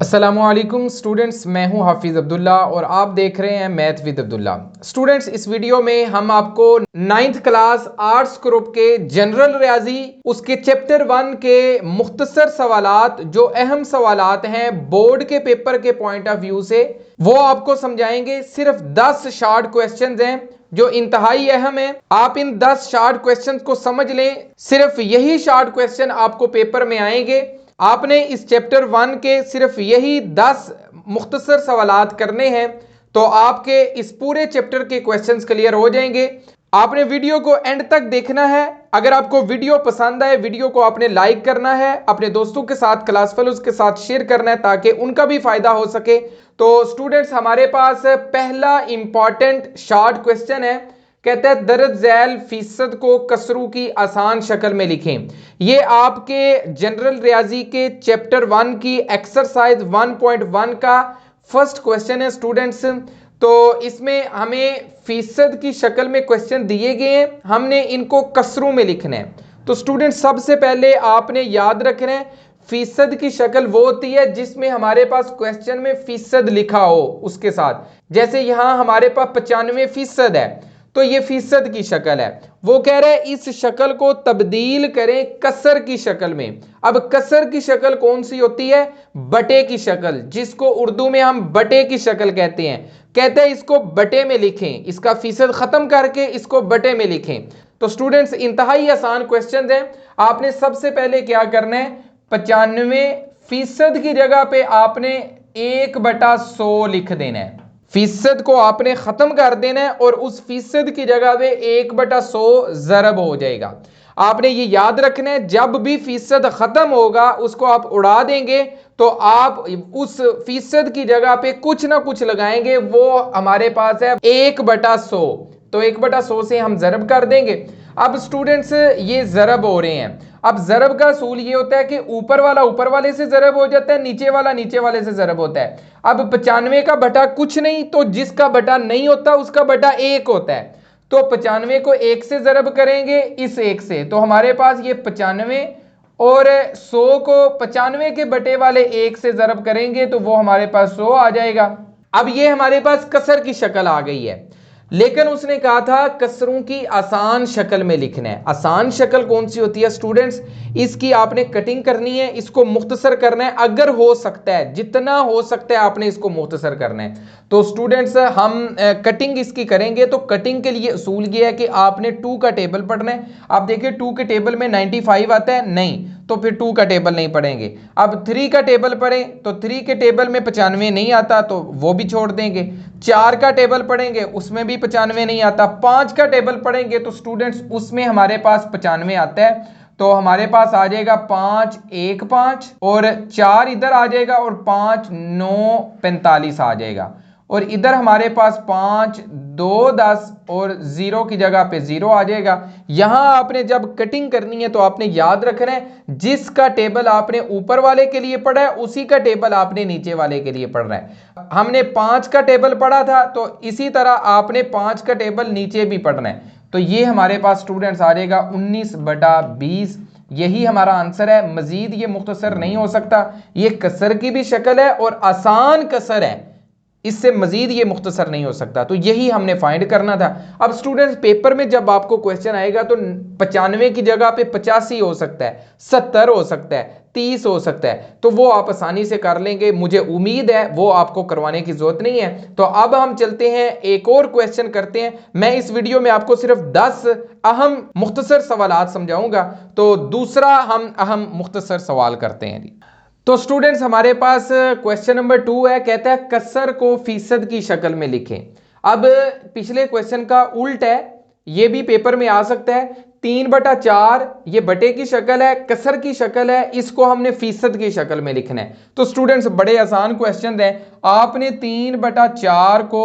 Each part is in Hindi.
अस्सलामुअलैकुम स्टूडेंट्स, मैं हूं हाफिज़ अब्दुल्ला और आप देख रहे हैं मैथ विद अब्दुल्ला। स्टूडेंट्स, इस वीडियो में हम आपको 9th क्लास आर्ट्स ग्रुप के जनरल रियाजी उसके चैप्टर 1 के मुख्तसर सवालात जो अहम सवालात हैं बोर्ड के पेपर के पॉइंट ऑफ व्यू से, वो आपको समझाएंगे। सिर्फ 10 शॉर्ट क्वेश्चंस हैं जो इंतहाई अहम है। आप इन 10 शॉर्ट क्वेश्चंस को समझ लें। सिर्फ यही शॉर्ट क्वेश्चन आपको पेपर में आएंगे। आपने इस चैप्टर 1 के सिर्फ यही 10 मुख्तसर सवालात करने हैं तो आपके इस पूरे चैप्टर के क्वेश्चंस क्लियर हो जाएंगे। आपने वीडियो को एंड तक देखना है। अगर आपको वीडियो पसंद आए, वीडियो को आपने लाइक करना है, अपने दोस्तों के साथ, क्लास फेलोज के साथ शेयर करना है ताकि उनका भी फायदा हो सके। तो स्टूडेंट्स, हमारे पास पहला इंपॉर्टेंट शॉर्ट क्वेश्चन है। कहते हैं दर्ज झैल फीसद को कसरू की आसान शक्ल में लिखें। ये आपके जनरल रियाजी के चैप्टर 1 की एक्सरसाइज 1.1 का फर्स्ट क्वेश्चन है स्टूडेंट्स। तो इसमें हमें फीसद की शक्ल में क्वेश्चन दिए गए हैं, हमने इनको कसरू में लिखना है। तो स्टूडेंट्स, सबसे पहले आपने याद रखना है फीसद की शक्ल वो होती है जिसमें हमारे पास क्वेश्चन में फीसद लिखा हो उसके साथ। जैसे यहां हमारे पास 95% है तो ये फीसद की शक्ल है। वो कह रहे हैं इस शक्ल को तब्दील करें कसर की शक्ल में। अब कसर की शक्ल कौन सी होती है? बटे की शक्ल, जिसको उर्दू में हम बटे की शक्ल कहते हैं। कहते हैं इसको बटे में लिखें, इसका फीसद खत्म करके इसको बटे में लिखें। तो स्टूडेंट्स, इंतहाई आसान क्वेश्चन है। आपने सबसे पहले क्या करना है, 95% की जगह पे आपने 1/100 लिख देना है। फीसद को आपने खत्म कर देना है और उस फीसद की जगह पे 1/100 जरब हो जाएगा। आपने ये याद रखना है, जब भी फीसद खत्म होगा उसको आप उड़ा देंगे तो आप उस फीसद की जगह पे कुछ ना कुछ लगाएंगे। वो हमारे पास है 1/100, तो 1/100 से हम जरब कर देंगे। अब स्टूडेंट्स, ये जरब हो रहे हैं। अब जरब का असूल ये होता है कि ऊपर वाला ऊपर वाले से जरब हो जाता है, नीचे वाला नीचे वाले से जरब होता है। अब 95 का बटा कुछ नहीं, तो जिसका बटा नहीं होता उसका बटा 1 होता है। तो 95 को 1 से जरब करेंगे, इस 1 से, तो हमारे पास ये 95 और 100 को 95 के बटे वाले 1 से जरब करेंगे तो वो हमारे पास 100 आ जाएगा। अब ये हमारे पास कसर की शक्ल आ गई है, लेकिन उसने कहा था कसरों की आसान शक्ल में लिखना है। आसान शक्ल कौन सी होती है स्टूडेंट्स? इसकी आपने कटिंग करनी है, इसको मुख्तसर करना है। अगर हो सकता है, जितना हो सकता है आपने इसको मुख्तसर करना है। तो स्टूडेंट्स, हम कटिंग इसकी करेंगे। तो कटिंग के लिए असूल ये है कि आपने 2 का टेबल पढ़ना है। आप देखिए 2 के टेबल में 95 आता है, नहीं तो फिर 2 का टेबल नहीं पढ़ेंगे। अब 3 का टेबल पढ़ें तो 3 के टेबल में 95 नहीं आता तो वो भी छोड़ देंगे। 4 का टेबल पढ़ेंगे उसमें भी 95 नहीं आता। 5 का टेबल पढ़ेंगे तो स्टूडेंट्स उसमें हमारे पास 95 आता है। तो हमारे पास आ जाएगा 5 1 5 और 4 इधर आ जाएगा और 5 9 45 आ जाएगा। और इधर हमारे पास 5 2 10 और 0 की जगह पे 0 आ जाएगा। यहां आपने जब कटिंग करनी है तो आपने याद रखना है जिसका टेबल आपने ऊपर वाले के लिए पढ़ा है उसी का टेबल आपने नीचे वाले के लिए पढ़ना है। हमने 5 का टेबल पढ़ा था तो इसी तरह आपने 5 का टेबल नीचे भी पढ़ना है। तो ये हमारे पास स्टूडेंट्स आ जाएगा 19/20। यही हमारा आंसर है। मजीद ये मुख्तसर नहीं हो सकता। ये कसर की भी शक्ल है और आसान कसर है, इससे मजीद ये मुख्तसर नहीं हो सकता। तो यही हमने फाइंड करना था। अब स्टूडेंट्स, पेपर में जब आपको क्वेश्चन आएगा तो 95 की जगह पे 85 हो सकता है, 70 हो सकता है, 30 हो सकता है। तो वो आप आसानी से कर लेंगे, मुझे उम्मीद है वो आपको करवाने की जरूरत नहीं है। तो अब हम चलते हैं, एक और क्वेश्चन करते हैं। मैं इस वीडियो में आपको सिर्फ 10 अहम मुख्तसर सवालात समझाऊंगा। तो दूसरा हम अहम मुख्तसर सवाल करते हैं। तो स्टूडेंट्स, हमारे पास क्वेश्चन नंबर 2 है। कहता है कसर को फीसद की शक्ल में लिखें। अब पिछले क्वेश्चन का उल्ट है, ये भी पेपर में आ सकता है। 3/4 ये बटे की शक्ल है, कसर की शक्ल है, इसको हमने फीसद की शक्ल में लिखना है। तो स्टूडेंट्स, बड़े आसान क्वेश्चन है। आपने 3/4 को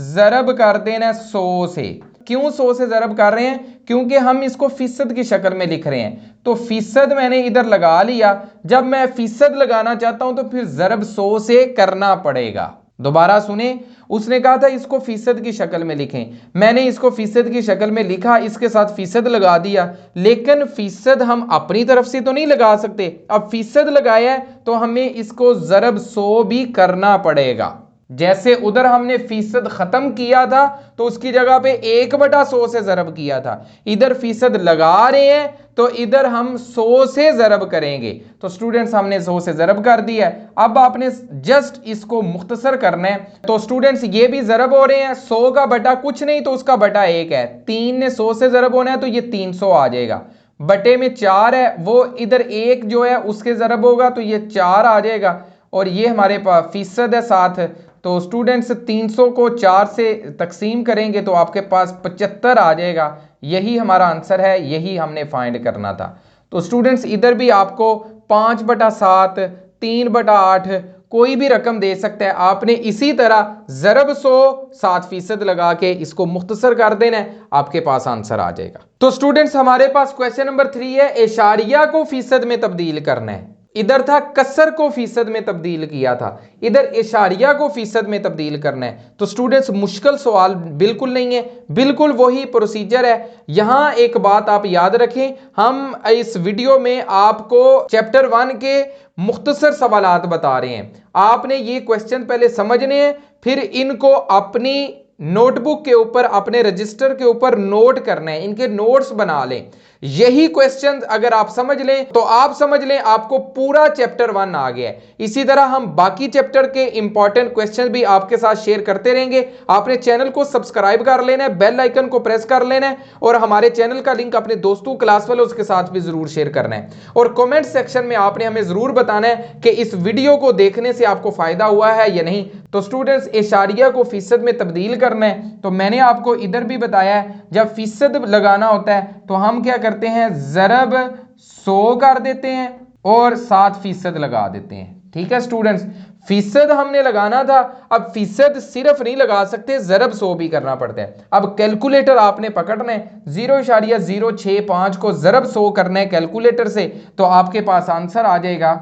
जरब कर देना है 100 से। क्यों 100 से जरब कर रहे हैं? क्योंकि हम इसको फीसद की शक्ल में लिख रहे हैं। तो फीसद मैंने इधर लगा लिया। जब मैं फीसद लगाना चाहता हूं तो फिर जरब 100 से करना पड़ेगा। दोबारा सुने, उसने कहा था इसको फीसद की शक्ल में लिखें, मैंने इसको फीसद की शक्ल में लिखा, इसके साथ फीसद लगा दिया, लेकिन फीसद हम अपनी तरफ से तो नहीं लगा सकते। अब फीसद लगाया है तो हमें इसको ज़रब 100 भी करना पड़ेगा। जैसे उधर हमने फीसद खत्म किया था तो उसकी जगह पे 1/100 से ज़रब किया था, इधर फीसद लगा रहे हैं तो इधर हम 100 से ज़रब करेंगे। तो स्टूडेंट्स हमने 100 से ज़रब कर दिया है। अब आपने जस्ट इसको मुख्तसर करना है। तो स्टूडेंट्स ये भी ज़रब हो रहे हैं, 100 का बटा कुछ नहीं तो उसका बटा 1 है, 3 ने 100 से ज़रब होना है तो ये 300 आ जाएगा, बटे में 4 है वो इधर 1 जो है उसके ज़रब होगा तो ये 4 आ जाएगा, और ये हमारे पास फीसद है साथ। तो स्टूडेंट्स 300 को 4 से तकसीम करेंगे तो आपके पास 75 आ जाएगा। यही हमारा आंसर है, यही हमने फाइंड करना था। तो स्टूडेंट्स इधर भी आपको 5/7, 3/8 कोई भी रकम दे सकता है, आपने इसी तरह ज़रब 100 7% लगा के इसको मुख्तसर कर देना है, आपके पास आंसर आ जाएगा। तो स्टूडेंट्स हमारे पास क्वेश्चन नंबर 3 है, इशारिया को फीसद में तब्दील करना है। इधर था कसर को फीसद में तब्दील किया था, इधर इशारिया को फीसद में तब्दील करना है। तो स्टूडेंट्स मुश्किल सवाल बिल्कुल नहीं है, बिल्कुल वही प्रोसीजर है। यहां एक बात आप याद रखें, हम इस वीडियो में आपको चैप्टर 1 के मुख्तसर सवालात बता रहे हैं। आपने ये क्वेश्चन पहले समझने हैं, फिर इनको अपनी नोटबुक के ऊपर, अपने रजिस्टर के ऊपर नोट करना है, इनके नोट्स बना लें। यही क्वेश्चन अगर आप समझ लें तो आप समझ लें आपको पूरा चैप्टर 1 आ गया है। इसी तरह हम बाकी चैप्टर के इंपॉर्टेंट क्वेश्चन भी आपके साथ शेयर करते रहेंगे। आपने चैनल को सब्सक्राइब कर लेना है, बेल आइकन को प्रेस कर लेना है, और हमारे चैनल का लिंक अपने दोस्तों क्लास वालों के साथ भी जरूर शेयर करना है। और कमेंट सेक्शन में आपने हमें जरूर बताना है कि इस वीडियो को देखने से आपको फायदा हुआ है या नहीं। तो स्टूडेंट्स इशारिया को फीसद में तब्दील करना है, तो मैंने आपको इधर भी बताया है, जब फीसद लगाना होता है तो हम क्या करते हैं, ज़रब 100 कर देते हैं और 7% लगा देते हैं। ठीक है स्टूडेंट्स, फीसद हमने लगाना था, अब फीसद सिर्फ नहीं लगा सकते, ज़रब 100 भी करना पड़ता है। अब कैलकुलेटर आपने पकड़ना है, 0.065 को ज़रब 100 करना है कैलकुलेटर से, तो आपके पास आंसर आ जाएगा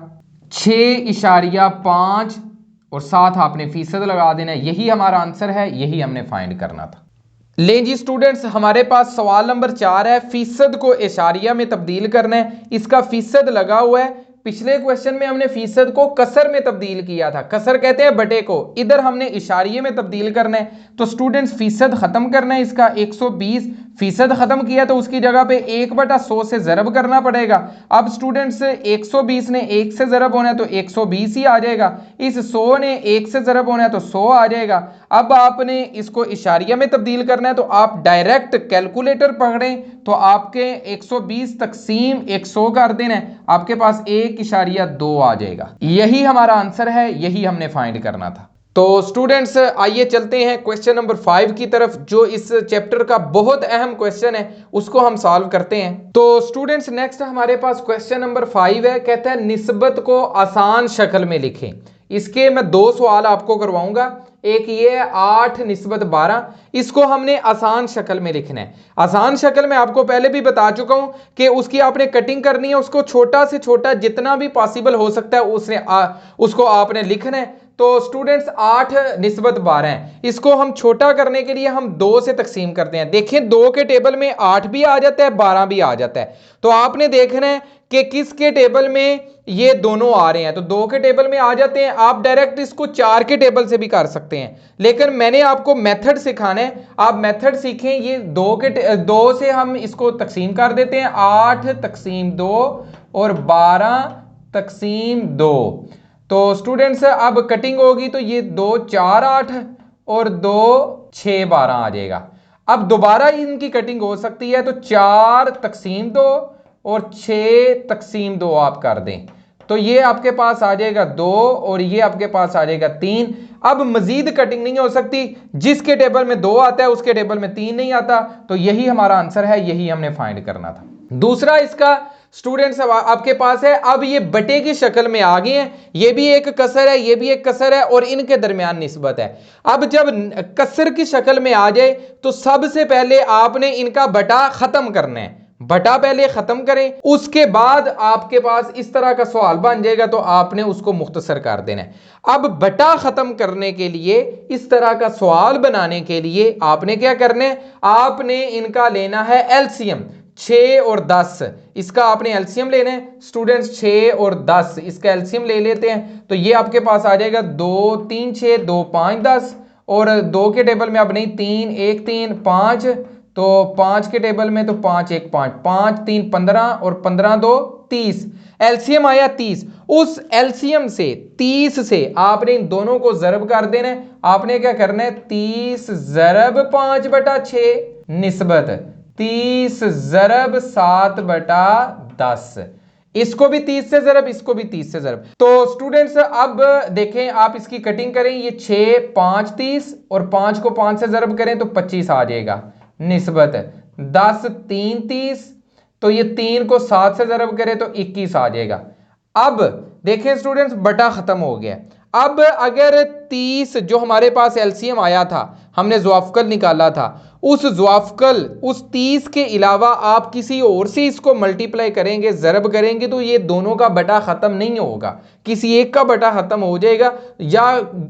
6.5 और साथ आपने फीसद लगा देना है। यही हमारा आंसर है, यही हमने फाइंड करना था। लें जी स्टूडेंट्स, हमारे पास सवाल नंबर 4 है, फीसद को इशारिया में तब्दील करना है। इसका फीसद लगा हुआ है, पिछले क्वेश्चन में हमने फीसद को कसर में तब्दील किया था, कसर कहते हैं बटे को, इधर हमने इशारिये में तब्दील करना है। तो स्टूडेंट्स फीसद खत्म करना है, इसका 120% खत्म किया तो उसकी जगह पे 1/100 से ज़रब करना पड़ेगा। अब स्टूडेंट्स 120 ने 1 से ज़रब होना है तो 120 ही आ जाएगा, इस 100 ने 1 से ज़रब होना है तो 100 आ जाएगा। अब आपने इसको इशारिया में तब्दील करना है तो आप डायरेक्ट कैलकुलेटर पकड़ें तो आपके 120 तकसीम 100 कर देना है, आपके पास 1.2 आ जाएगा। यही हमारा आंसर है, यही हमने फाइंड करना था। तो स्टूडेंट्स आइए चलते हैं क्वेश्चन नंबर 5 की तरफ, जो इस चैप्टर का बहुत अहम क्वेश्चन है, उसको हम सॉल्व करते हैं। तो स्टूडेंट्स नेक्स्ट हमारे पास क्वेश्चन नंबर 5 है, कहता है निस्बत को आसान शक्ल में लिखें। इसके मैं 2 सवाल आपको करवाऊंगा, एक ये है 8/12, इसको हमने आसान शक्ल में लिखना है। आसान शक्ल में आपको पहले भी बता चुका हूं कि उसकी आपने कटिंग करनी है, उसको छोटा से छोटा जितना भी पॉसिबल हो सकता है उसको आपने लिखना है। तो स्टूडेंट्स 8/12 है, इसको हम छोटा करने के लिए हम 2 से तकसीम करते हैं। देखें 2 के टेबल में 8 भी आ जाता है, 12 भी आ जाता है, तो आपने देखना है कि किसके टेबल में ये दोनों आ रहे हैं। तो 2 के टेबल में आ जाते हैं, आप डायरेक्ट इसको 4 के टेबल से भी कर सकते हैं, लेकिन मैंने आपको मेथड सिखाना है, आप मेथड सीखें। ये 2 से हम इसको तकसीम कर देते हैं, 8/2 और 12/2। तो स्टूडेंट्स अब कटिंग होगी तो ये 2 4 8 और 2 6 12 आ जाएगा। अब दोबारा इनकी कटिंग हो सकती है, तो 4/2 और 6/2 आप कर दें, तो ये आपके पास आ जाएगा 2 और ये आपके पास आ जाएगा 3। अब मजीद कटिंग नहीं हो सकती, जिसके टेबल में 2 आता है उसके टेबल में 3 नहीं आता, तो यही हमारा आंसर है, यही हमने फाइंड करना था। दूसरा इसका स्टूडेंट्स आपके पास है, अब ये बटे की शक्ल में आ गए हैं, ये भी एक कसर है, ये भी एक कसर है, और इनके दरमियान निस्बत है। अब जब कसर की शक्ल में आ जाए तो सबसे पहले आपने इनका बटा खत्म करना है, बटा पहले खत्म करें, उसके बाद आपके पास इस तरह का सवाल बन जाएगा तो आपने उसको मुख्तसर कर देना है। अब बटा खत्म करने के लिए, इस तरह का सवाल बनाने के लिए आपने क्या करना है, आपने इनका लेना है एलसीएम। 6 और 10, इसका आपने एलसीएम लेना है स्टूडेंट्स। 6 और 10 इसका एलसीएम ले लेते हैं तो ये आपके पास आ जाएगा 2 3 6 2 5 10, और 2 के टेबल में अब नहीं, 3 1 3 5, तो 5 के टेबल में तो 5 1 5, 5 3 15 और 15 2 30, एलसीएम आया 30। उस एलसीएम से 30 से आपने इन दोनों को ज़रब कर देना है। आपने क्या करना है, 30 ज़रब 5 बटा 6 निस्बत 30 ज़रब 7 बटा 10, इसको भी 30 से ज़रब, इसको भी 30 से ज़रब। तो स्टूडेंट्स अब देखें, आप इसकी कटिंग करें, ये 6 5 30 और 5 को 5 से ज़रब करें तो 25 आ जाएगा निस्बत 10 3 30, तो ये 3 को 7 से ज़रब करें तो 21 आ जाएगा। अब देखें स्टूडेंट्स, बटा खत्म हो गया। अब अगर 30 जो हमारे पास एलसीएम आया था, हमने ज़वाफ़कल निकाला था, उस ज़वाफ़कल उस 30 के अलावा आप किसी और से इसको मल्टीप्लाई करेंगे, ज़रब करेंगे, तो ये दोनों का बटा ख़त्म नहीं होगा, किसी एक का बटा ख़त्म हो जाएगा या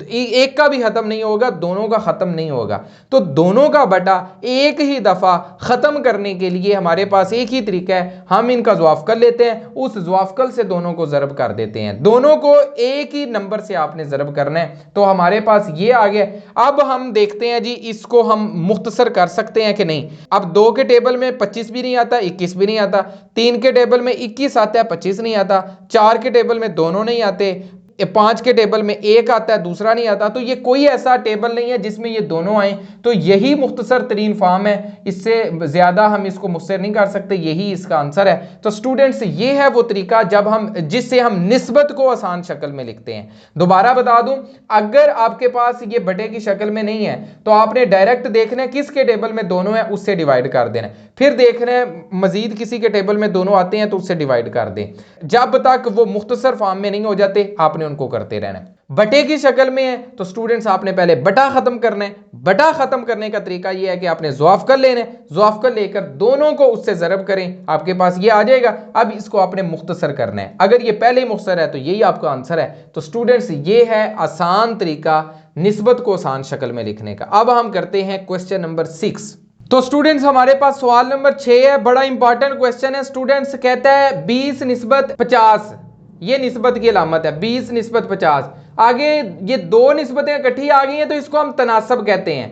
एक का भी ख़त्म नहीं होगा, दोनों का ख़त्म नहीं होगा। तो दोनों का बटा एक ही दफ़ा ख़त्म करने के लिए हमारे पास एक ही तरीका है, हम इनका ज़वाफ़कल लेते हैं, उस ज़वाफ़कल से दोनों को ज़रब कर देते हैं। दोनों को एक ही नंबर से आपने ज़रब करना है, तो हमारे पास ये आ गया। अब हम देखते हैं जी, इसको हम मुख्तसर कर सकते हैं कि नहीं। अब 2 के टेबल में 25 भी नहीं आता, 21 भी नहीं आता, 3 के टेबल में 21 आता है, 25 नहीं आता, 4 के टेबल में दोनों नहीं आते, 5 के टेबल में एक आता है, दूसरा नहीं आता। तो ये कोई ऐसा टेबल नहीं है जिसमें ये दोनों आए, तो यही मुख्तसर तरीन फॉर्म है, इससे ज्यादा हम इसको मुख्तसर नहीं कर सकते, यही इसका आंसर है। तो स्टूडेंट्स ये है वो तरीका जब हम जिससे हम निस्बत को आसान शक्ल में लिखते हैं। दोबारा बता दूं, अगर आपके पास ये बटे की शक्ल में नहीं है तो आपने डायरेक्ट देखना है किसके टेबल में दोनों है, उससे डिवाइड कर देना है, फिर देखना है मजीद किसी के टेबल में दोनों आते हैं तो उससे डिवाइड कर दें। जब तक वो मुख्तसर फॉर्म में नहीं हो जाते आपने उनको करते रहना है। बटे की शक्ल में है तो स्टूडेंट्स आपने पहले बटा खत्म करना है। बटा खत्म करने का तरीका यह है कि आपने ज़वाफ़कल लेना है, ज़वाफ़कल लेकर दोनों को उससे ज़रब करें, आपके पास ये आ जाएगा। अब इसको आपने मुख्तसर करना है, अगर ये पहले ही मुख्तसर है तो यही आपका आंसर है। तो स्टूडेंट्स ये है आसान तरीका निस्बत को आसान शक्ल में लिखने का। अब हम करते हैं क्वेश्चन नंबर 6। तो स्टूडेंट्स हमारे पास सवाल नंबर 6 है, बड़ा इंपॉर्टेंट क्वेश्चन है। स्टूडेंट्स कहता है 20 निस्बत 50, ये निस्बत की अलामत है, 20 निस्बत 50। आगे ये दो निस्बतें इकट्ठी आ गई हैं तो इसको हम तनासब कहते हैं।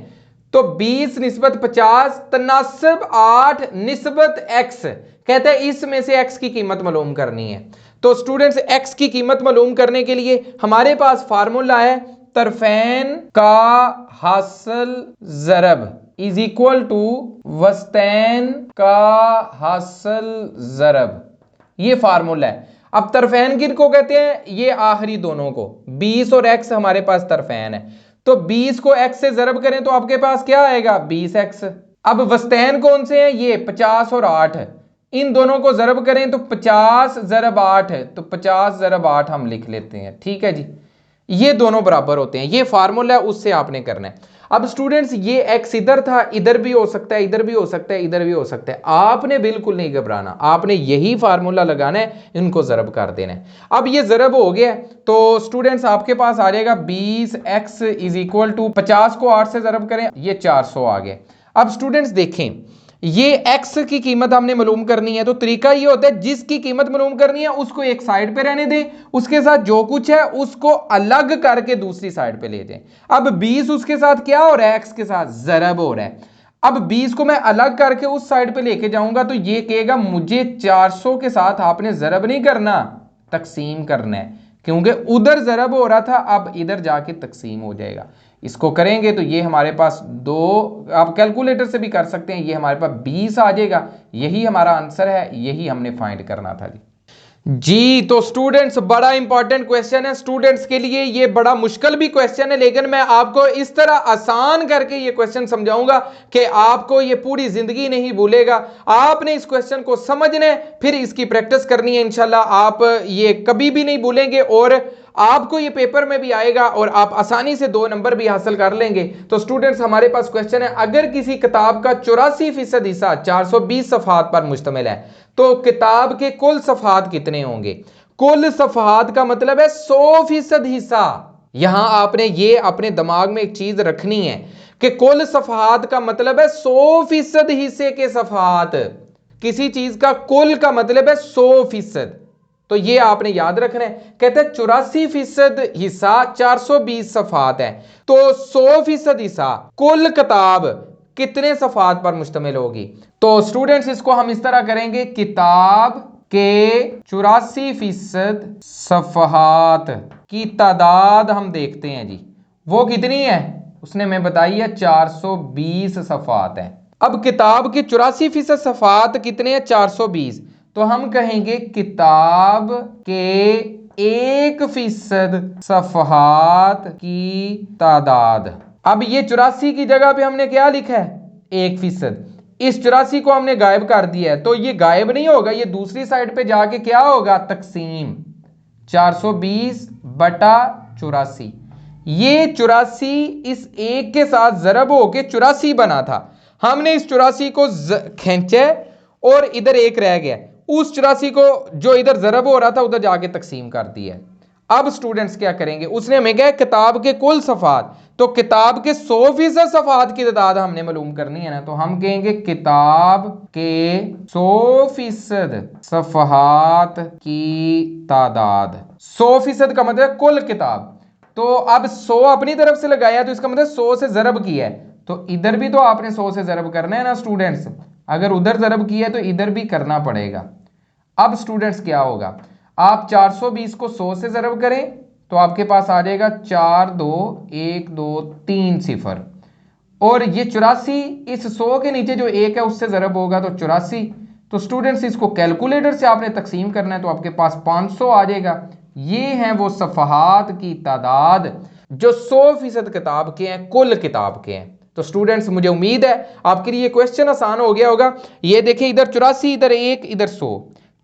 तो 20 निस्बत 50 तनासब 8 निस्बत x, कहते हैं इसमें से x की कीमत मालूम करनी है। तो स्टूडेंट्स x की कीमत मालूम करने के लिए हमारे पास फार्मूला है, तरफैन का हासिल ज़रब इज इक्वल टू वस्तैन का हासिल ज़रब, ये फार्मूला है। अब तरफैन किन को कहते हैं, ये आखिरी दोनों को, 20 और x हमारे पास तरफैन है, तो 20 को x से ज़रब करें तो आपके पास क्या आएगा, 20x। अब वस्तैन कौन से हैं, ये 50 और 8, इन दोनों को ज़रब करें तो 50 ज़रब 8 है, तो 50 ज़रब 8 हम लिख लेते हैं, ठीक है जी। ये दोनों बराबर होते हैं, ये फार्मूला है, उससे आपने करना है। अब स्टूडेंट्स ये x इधर था, इधर भी हो सकता है, इधर भी हो सकता है, इधर भी हो सकता है, आपने बिल्कुल नहीं घबराना, आपने यही फार्मूला लगाना है, इनको ज़रब कर देना है। अब ये ज़रब हो गया तो स्टूडेंट्स आपके पास आ जाएगा 20x इज इक्वल टू 50 को 8 से ज़रब करें, ये 400 आ गया। अब स्टूडेंट्स देखें, ये x की कीमत हमने मालूम करनी है, तो तरीका ये होता है जिसकी कीमत मालूम करनी है उसको एक साइड पे रहने दें, उसके साथ जो कुछ है उसको अलग करके दूसरी साइड पे ले जाएं। अब 20 उसके साथ क्या हो रहा है, x के साथ ज़रब हो रहा है। अब 20 को मैं अलग करके उस साइड पे लेके जाऊंगा तो ये कहेगा मुझे 400 के साथ आपने ज़रब नहीं करना, तकसीम करना है, क्योंकि उधर ज़रब हो रहा था, अब इधर जाके तकसीम हो जाएगा। इसको करेंगे तो ये हमारे पास 2, आप कैलकुलेटर से भी कर सकते हैं, ये हमारे पास 20 आ जाएगा, यही हमारा आंसर है, यही हमने फाइंड करना था जी। तो स्टूडेंट्स बड़ा इंपॉर्टेंट क्वेश्चन है, स्टूडेंट्स के लिए ये बड़ा मुश्किल भी क्वेश्चन है, लेकिन मैं आपको इस तरह आसान करके ये क्वेश्चन समझाऊंगा कि आपको ये पूरी जिंदगी नहीं भूलेगा। आपने इस क्वेश्चन को समझना है, फिर इसकी प्रैक्टिस करनी है, इंशाल्लाह आप ये कभी भी नहीं भूलेंगे और आपको ये पेपर में भी आएगा और आप आसानी से 2 नंबर भी हासिल कर लेंगे। तो स्टूडेंट्स हमारे पास क्वेश्चन है, अगर किसी किताब का 84% हिस्सा 420 सफ़हात पर मुश्तमिल है तो किताब के कुल सफ़हात कितने होंगे। कुल सफ़हात का मतलब है 100% हिस्सा। यहां आपने ये अपने दिमाग में एक चीज रखनी है कि कुल सफ़हात का मतलब है 100% हिस्से के सफ़हात। किसी चीज का कुल का मतलब है 100%। तो ये आपने याद रखना है। कहते हैं 84% हिस्सा 420 सफ़हात है, तो 100% हिस्सा कुल किताब कितने सफ़हात पर मुश्तमिल होगी। तो स्टूडेंट्स इसको हम इस तरह करेंगे, किताब के 84% सफ़हात की तादाद हम देखते हैं जी, वो कितनी है। उसने हमें बताई है 420 सफ़हात है। अब किताब के 84% सफ़हात कितने हैं, 420। तो हम कहेंगे किताब के 1% सफ़हात की तादाद। अब ये 84 की जगह पे हमने क्या लिखा है, 1%। इस 84 को हमने गायब कर दिया है, तो ये गायब नहीं होगा, ये दूसरी साइड पे जाके क्या होगा, तकसीम 420 बटा 84। ये 84 इस एक के साथ जरब होके 84 बना था। हमने इस 84 को खींचा और इधर एक रह गया, उस 84 को जो इधर जरब हो रहा था उधर जाके तकसीम कर दिया। अब स्टूडेंट्स क्या करेंगे, उसने हमें कहा किताब के कुल सफ़हात, तो किताब के 100% सफ़हात की तादाद हमने मालूम करनी है ना। तो हम कहेंगे किताब के 100% सफ़हात की तादाद। 100% का मतलब कुल किताब। तो अब 100 अपनी तरफ से लगाया तो इसका मतलब 100 से जरब किया है, तो इधर भी तो आपने 100 से जरब करना है ना स्टूडेंट्स। अगर उधर जरब किया है तो इधर भी करना पड़ेगा। अब स्टूडेंट्स क्या होगा, आप 420 को 100 से जरब करें तो आपके पास आ जाएगा 4 2 1 2 3 0, और ये 84 इस 100 के नीचे जो एक है उससे जरब होगा तो 84। तो स्टूडेंट्स इसको कैलकुलेटर से आपने तकसीम करना है तो आपके पास 500 आ जाएगा। ये हैं वो सफ़हात की तादाद जो 100% किताब के हैं, कुल किताब के हैं। तो स्टूडेंट्स मुझे उम्मीद है आपके लिए क्वेश्चन आसान हो गया होगा। ये देखिए इधर 84, इधर 1, इधर 100।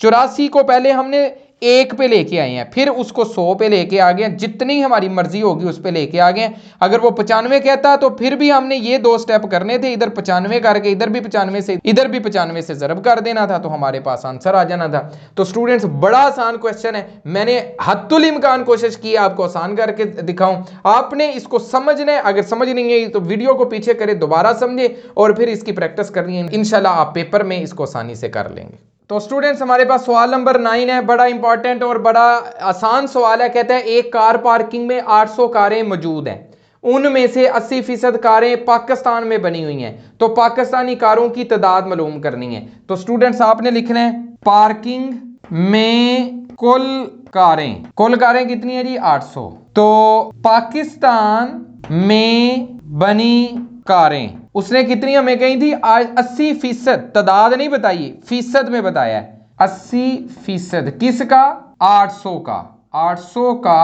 84 को पहले हमने 1 पे लेके आए हैं, फिर उसको 100 पे लेके आ गए, जितनी हमारी मर्जी होगी उस पे लेके आ गए। अगर वो 95 कहता तो फिर भी हमने ये 2 स्टेप करने थे, इधर 95 करके इधर भी 95 से इधर भी 95 से जरब कर देना था, तो हमारे पास आंसर आ जाना था। तो स्टूडेंट्स बड़ा आसान क्वेश्चन है, मैंने हद्दुल इम्कान कोशिश की आपको आसान करके दिखाऊं। आपने इसको समझना है, अगर समझ नहीं है तो वीडियो को पीछे करे, दोबारा समझे और फिर इसकी प्रैक्टिस करनी है। इंशाल्लाह आप पेपर में इसको आसानी से कर लेंगे। तो स्टूडेंट्स हमारे पास सवाल नंबर 9 है, बड़ा इंपॉर्टेंट और बड़ा आसान सवाल है। कहता है एक कार पार्किंग में 800 कारें मौजूद हैं, उनमें से 80% कारें पाकिस्तान में बनी हुई हैं, तो पाकिस्तानी कारों की तादाद मालूम करनी है। तो स्टूडेंट्स आपने लिखना है पार्किंग में कुल कारें कितनी है जी, 800। तो पाकिस्तान में बनी कारें उसने कितनी हमें कही थी, 80%। तादाद नहीं बताइए, फीसद में बताया है। 80% किसका, 800 का। 800 का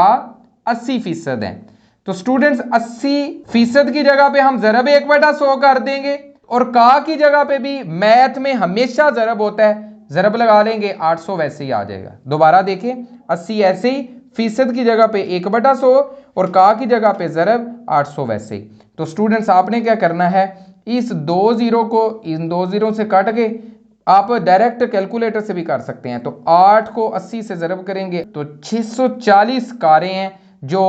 80% है। तो स्टूडेंट्स 80% की जगह पे हम जरब 1/100 कर देंगे, और का की जगह पे भी मैथ में हमेशा जरब होता है, जरब लगा लेंगे, 800 वैसे ही आ जाएगा। दोबारा देखें, 80 ऐसे ही, फीसद की जगह पे 1/100 और का की जगह पे जरब 800 वैसे ही। तो स्टूडेंट्स आपने क्या करना है, इस 2 जीरो को इन 2 जीरो से काट के आप डायरेक्ट कैलकुलेटर से भी कर सकते हैं। तो 8 को 80 से जरब करेंगे तो 640 कारें हैं जो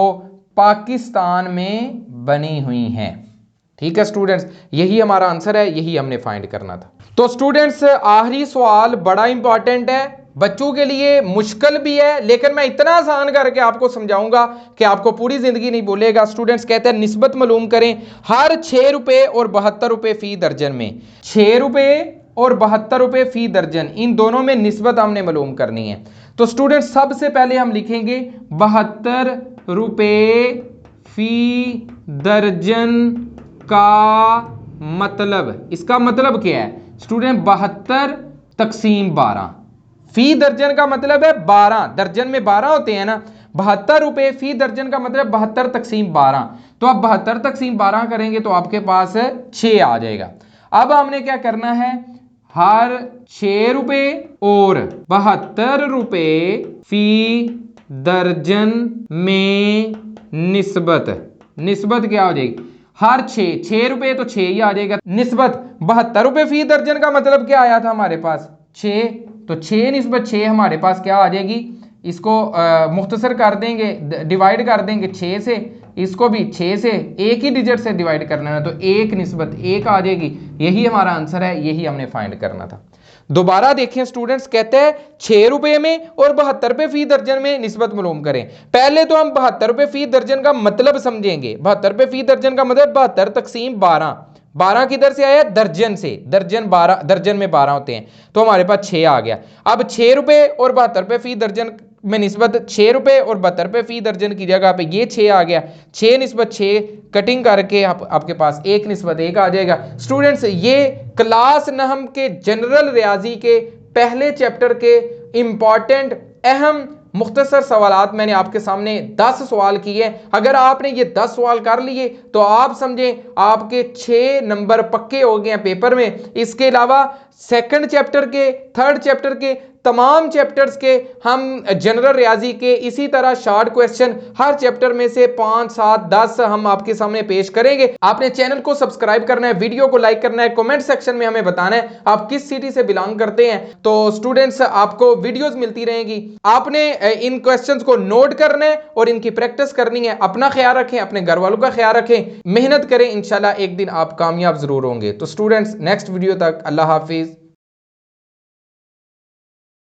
पाकिस्तान में बनी हुई हैं। ठीक है स्टूडेंट्स, यही हमारा आंसर है, यही हमने फाइंड करना था। तो स्टूडेंट्स आखिरी सवाल बड़ा इंपॉर्टेंट है, बच्चों के लिए मुश्किल भी है, लेकिन मैं इतना आसान करके आपको समझाऊंगा कि आपको पूरी जिंदगी नहीं भूलेगा। स्टूडेंट्स कहते हैं निस्बत मालूम करें हर 6 रुपए और 72 रुपए फी दर्जन में। 6 रुपए और 72 रुपए फी दर्जन, इन दोनों में निस्बत हमने मालूम करनी है। तो स्टूडेंट्स सबसे पहले हम लिखेंगे 72 रुपए फी दर्जन का मतलब, इसका मतलब क्या है स्टूडेंट, 72 तकसीम 12। फी दर्जन का मतलब है 12, दर्जन में 12 होते हैं ना। 72 रुपए फी दर्जन का मतलब 72 तकसीम 12। तो आप 72 तकसीम 12 करेंगे तो आपके पास 6 आ जाएगा। अब हमने क्या करना है, हर 6 रुपए और 72 रुपए फी दर्जन में निस्बत, निस्बत क्या हो जाएगी, हर 6 रुपए तो 6 ही आ जाएगा। निस्बत 72 रुपए फी दर्जन का मतलब क्या आया था हमारे पास 6, तो 6 निस्बत 6 हमारे पास क्या आ जाएगी, इसको मुख्तसर कर देंगे, डिवाइड कर देंगे 6 से, इसको भी 6 से, एक ही डिजिट से डिवाइड करना है तो 1 निस्बत 1 आ जाएगी। यही हमारा आंसर है, यही हमने फाइंड करना था। दोबारा देखें स्टूडेंट्स, कहते हैं 6 रुपए में और 72 रुपए फी दर्जन में निस्बत मालूम करें। पहले तो हम 72 रुपए फी दर्जन का मतलब समझेंगे। 72 रुपए फी दर्जन का मतलब 72 तकसीम 12, 12 किधर से आया, दर्जन से, दर्जन 12, दर्जन में 12 होते हैं, तो हमारे पास 6 आ गया। अब 6 रुपए और 72 रुपए फी दर्जन में निस्बत 6 रुपए और 72 रुपए फी दर्जन की जगह पे ये 6 आ गया, 6 निस्बत 6 कटिंग करके आपके पास 1 निस्बत 1 आ जाएगा। स्टूडेंट्स ये क्लास नहम के जनरल रियाजी के पहले चैप्टर के इंपॉर्टेंट अहम मुख्तसर सवालात मैंने आपके सामने 10 सवाल किए। अगर आपने ये 10 सवाल कर लिए तो आप समझें आपके 6 नंबर पक्के हो गए हैं पेपर में। इसके अलावा सेकंड चैप्टर के, थर्ड चैप्टर के, तमाम चैप्टर्स के हम जनरल रियाजी के इसी तरह शॉर्ट क्वेश्चन हर चैप्टर में से 5, 7, 10 हम आपके सामने पेश करेंगे। आपने चैनल को सब्सक्राइब करना है, वीडियो को लाइक करना है, कमेंट सेक्शन में हमें बताना है आप किस सिटी से बिलोंग करते हैं। तो स्टूडेंट्स आपको वीडियोस मिलती रहेंगी, आपने इन क्वेश्चंस को नोट करना है और इनकी प्रैक्टिस करनी है। अपना ख्याल रखें, अपने घर वालों का ख्याल रखें, मेहनत करें, इंशाल्लाह एक दिन आप कामयाब जरूर होंगे। तो स्टूडेंट्स नेक्स्ट वीडियो तक अल्लाह हाफिज।